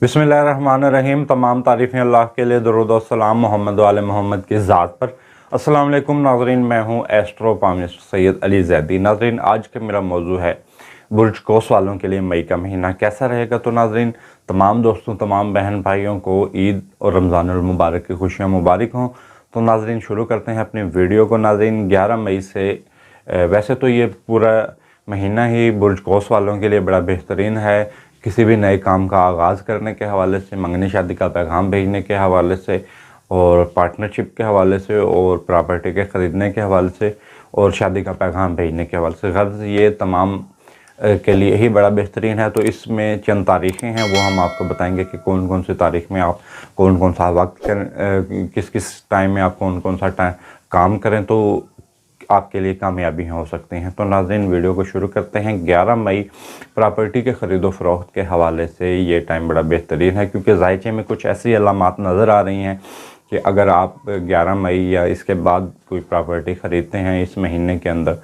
बिस्मिल्लाहिर्रहमानिर्रहीम। तमाम तारीफ़ें अल्लाह के लिए, दरूद और सलाम मोहम्मद वाले मोहम्मद की ज़ात पर। अस्सलाम वालेकुम नाज़रीन, मैं हूँ एस्ट्रो पामिस्ट सैयद अली ज़ैदी। नाज़रीन, आज का मेरा मौजू है बुर्ज कौस वालों के लिए मई का महीना कैसा रहेगा। तो नाज़रीन, तमाम दोस्तों, तमाम बहन भाइयों को ईद और रमज़ानुल मुबारक की खुशियाँ मुबारक हों। तो नाज़रीन, शुरू करते हैं अपनी वीडियो को। नाज़रीन, 11 मई से वैसे तो ये पूरा महीना ही बुर्ज कौस वालों के लिए बड़ा बेहतरीन है। किसी भी नए काम का आगाज़ करने के हवाले से, मंगनी शादी का पैगाम भेजने के हवाले से, और पार्टनरशिप के हवाले से, और प्रॉपर्टी के ख़रीदने के हवाले से, और शादी का पैगाम भेजने के हवाले से, गर्ज़ ये तमाम के लिए ही बड़ा बेहतरीन है। तो इसमें चंद तारीख़ें हैं, वो हम आपको बताएंगे कि कौन कौन सी तारीख़ में आप कौन कौन सा वक्त किस किस टाइम में आप कौन कौन सा काम करें तो आपके लिए कामयाबी हो सकती हैं। तो नाज़रीन, वीडियो को शुरू करते हैं। 11 मई प्रॉपर्टी के ख़रीदो फ़रोख्त के हवाले से ये टाइम बड़ा बेहतरीन है, क्योंकि ज़ायचे में कुछ ऐसी अलामात नज़र आ रही हैं कि अगर आप 11 मई या इसके बाद कोई प्रॉपर्टी ख़रीदते हैं इस महीने के अंदर,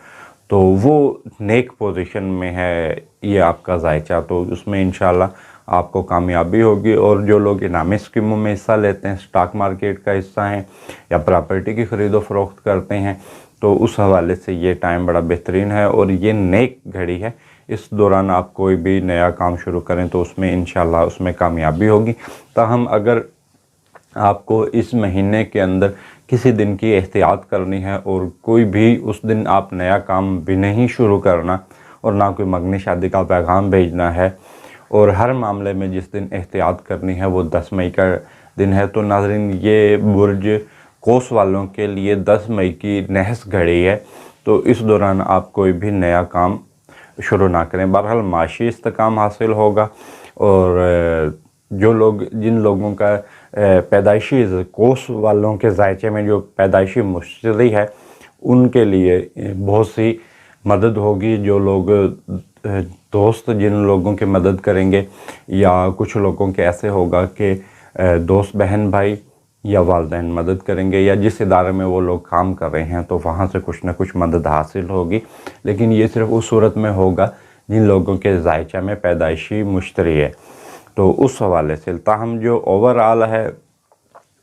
तो वो नेक पोजीशन में है ये आपका ज़ायचा, तो उसमें इंशाल्लाह आपको कामयाबी होगी। और जो लोग इनामी स्कीमों में हिस्सा लेते हैं, स्टॉक मार्केट का हिस्सा हैं या प्रॉपर्टी की ख़रीदो फ़रोख्त करते हैं, तो उस हवाले से ये टाइम बड़ा बेहतरीन है और ये नेक घड़ी है। इस दौरान आप कोई भी नया काम शुरू करें तो उसमें इंशाल्लाह उसमें कामयाबी होगी। ताहम अगर आपको इस महीने के अंदर किसी दिन की एहतियात करनी है और कोई भी उस दिन आप नया काम भी नहीं शुरू करना और ना कोई मंगनी शादी का पैगाम भेजना है, और हर मामले में जिस दिन एहतियात करनी है वो 10 मई का दिन है। तो नाज़रीन, ये बुर्ज कौस वालों के लिए 10 मई की नहस घड़ी है। तो इस दौरान आप कोई भी नया काम शुरू ना करें। बहरहाल माशी इस्तेकाम हासिल होगा, और जिन लोगों का पैदाइशी कौस वालों के ज़ायचे में जो पैदाइशी मुश्तरी है, उनके लिए बहुत सी मदद होगी। जो लोग दोस्त जिन लोगों की मदद करेंगे, या कुछ लोगों के ऐसे होगा कि दोस्त बहन भाई या वालिदैन मदद करेंगे, या जिस इदारे में वो लोग काम कर रहे हैं तो वहाँ से कुछ ना कुछ मदद हासिल होगी। लेकिन ये सिर्फ उस सूरत में होगा जिन लोगों के ज़ायचा में पैदाइशी मुश्तरी है। तो उस हवाले से ताहम जो ओवरऑल है,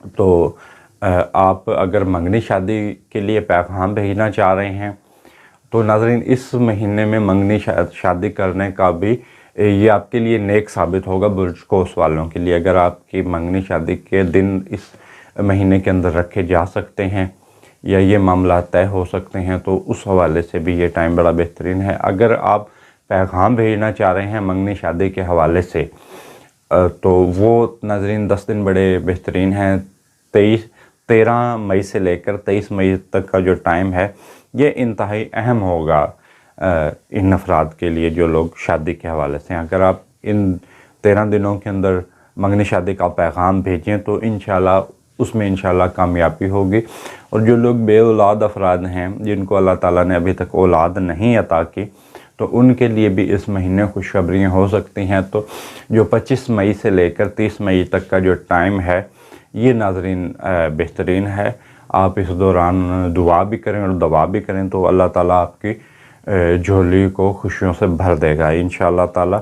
तो आप अगर मंगनी शादी के लिए पैगाम भेजना चाह रहे हैं तो नाज़रीन, इस महीने में मंगनी शादी करने का भी ये आपके लिए नेक साबित होगा बुर्ज कौस वालों के लिए। अगर आपकी मंगनी शादी के दिन इस महीने के अंदर रखे जा सकते हैं या ये मामला तय हो सकते हैं, तो उस हवाले से भी ये टाइम बड़ा बेहतरीन है। अगर आप पैगाम भेजना चाह रहे हैं मंगनी शादी के हवाले से, तो वो नाज़रीन 10 दिन बड़े बेहतरीन हैं। 13 मई से लेकर 23 मई तक का जो टाइम है, ये इंतहाई अहम होगा इन अफराद के लिए जो लोग शादी के हवाले से। अगर आप इन 13 दिनों के अंदर मंगनी शादी का पैगाम भेजें तो उसमें इंशाल्लाह कामयाबी होगी। और जो लोग बे औलाद अफराद हैं, जिनको अल्लाह ताला ने अभी तक औलाद नहीं अता की, तो उनके लिए भी इस महीने खुशखबरियाँ हो सकती हैं। तो जो 25 मई से लेकर 30 मई तक का जो टाइम है, ये नाज़रीन बेहतरीन है। आप इस दौरान दुआ भी करें और दवा भी करें तो अल्लाह ताला आपकी झोली को खुशियों से भर देगा इंशाअल्लाह ताला।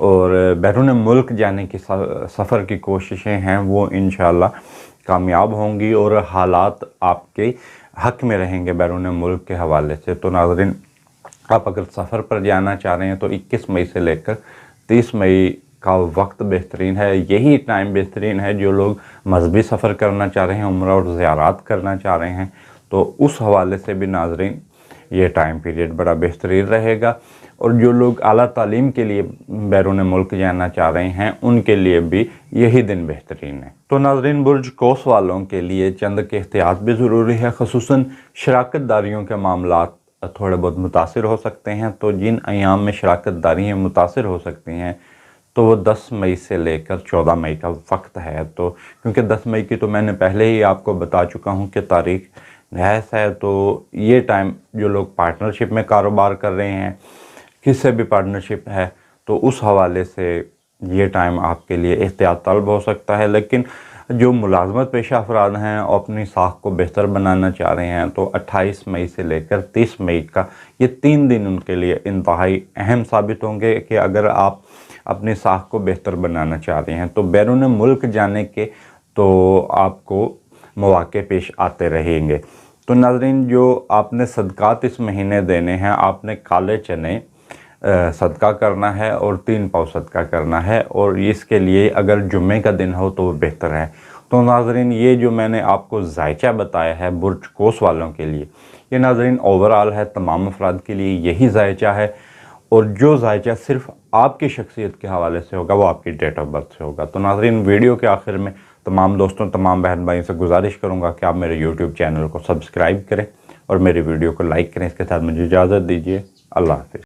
और बैरून मुल्क जाने की सफ़र की कोशिशें हैं वो इंशाअल्लाह कामयाब होंगी, और हालात आपके हक़ में रहेंगे बैरून मुल्क के हवाले से। तो नाज़रीन, आप अगर सफ़र पर जाना चाह रहे हैं तो 21 मई से लेकर 30 मई का वक्त बेहतरीन है। यही टाइम बेहतरीन है जो लोग मज़हबी सफ़र करना चाह रहे हैं, उम्रा और ज़ियारत करना चाह रहे हैं, तो उस हवाले से भी नाज़रीन ये टाइम पीरियड बड़ा बेहतरीन रहेगा। और जो लोग आला तालीम के लिए बैरून मुल्क जाना चाह रहे हैं, उनके लिए भी यही दिन बेहतरीन है। तो नाज़रीन, बुर्ज कौस वालों के लिए चंद के एहतियात भी ज़रूरी है। ख़ुसूसन शराकत दारियों के मामलात थोड़े बहुत मुतासिर हो सकते हैं। तो जिन अयाम में शराकत दारियाँ मुतासिर हो सकती हैं, तो वो 10 मई से लेकर 14 मई का वक्त है। तो क्योंकि 10 मई की तो मैंने पहले ही आपको बता चुका हूँ कि तारीख़ नहस है, तो ये टाइम जो लोग पार्टनरशिप में कारोबार कर रहे हैं, किससे भी पार्टनरशिप है, तो उस हवाले से ये टाइम आपके लिए एहतियात तलब हो सकता है। लेकिन जो मुलाजमत पेशा अफराद हैं और अपनी साख को बेहतर बनाना चाह रहे हैं, तो 28 मई से लेकर 30 मई का ये 3 दिन उनके लिए इंतहाई अहम साबित होंगे कि अगर आप اپنی ساکھ کو بہتر بنانا چاہ رہے ہیں تو بیرون ملک جانے کے تو آپ کو مواقع پیش آتے رہیں گے۔ تو ناظرین، جو آپ نے صدقات اس مہینے دینے ہیں، آپ نے کالے چنے صدقہ کرنا ہے اور 3 پاؤ صدقہ کرنا ہے، اور اس کے لیے اگر جمعے کا دن ہو تو وہ بہتر ہے۔ تو ناظرین، یہ جو میں نے آپ کو ذائچہ بتایا ہے برج قوس والوں کے لیے، یہ ناظرین اوورآل ہے، تمام افراد کے لیے یہی ذائچہ ہے، اور جو ذائچہ صرف آپ کی شخصیت کے حوالے سے ہوگا وہ آپ کی ڈیٹ آف برتھ سے ہوگا۔ تو ناظرین، ویڈیو کے آخر میں تمام دوستوں، تمام بہن بھائیوں سے گزارش کروں گا کہ آپ میرے یوٹیوب چینل کو سبسکرائب کریں اور میری ویڈیو کو لائک کریں۔ اس کے ساتھ مجھے اجازت دیجیے، اللہ حافظ۔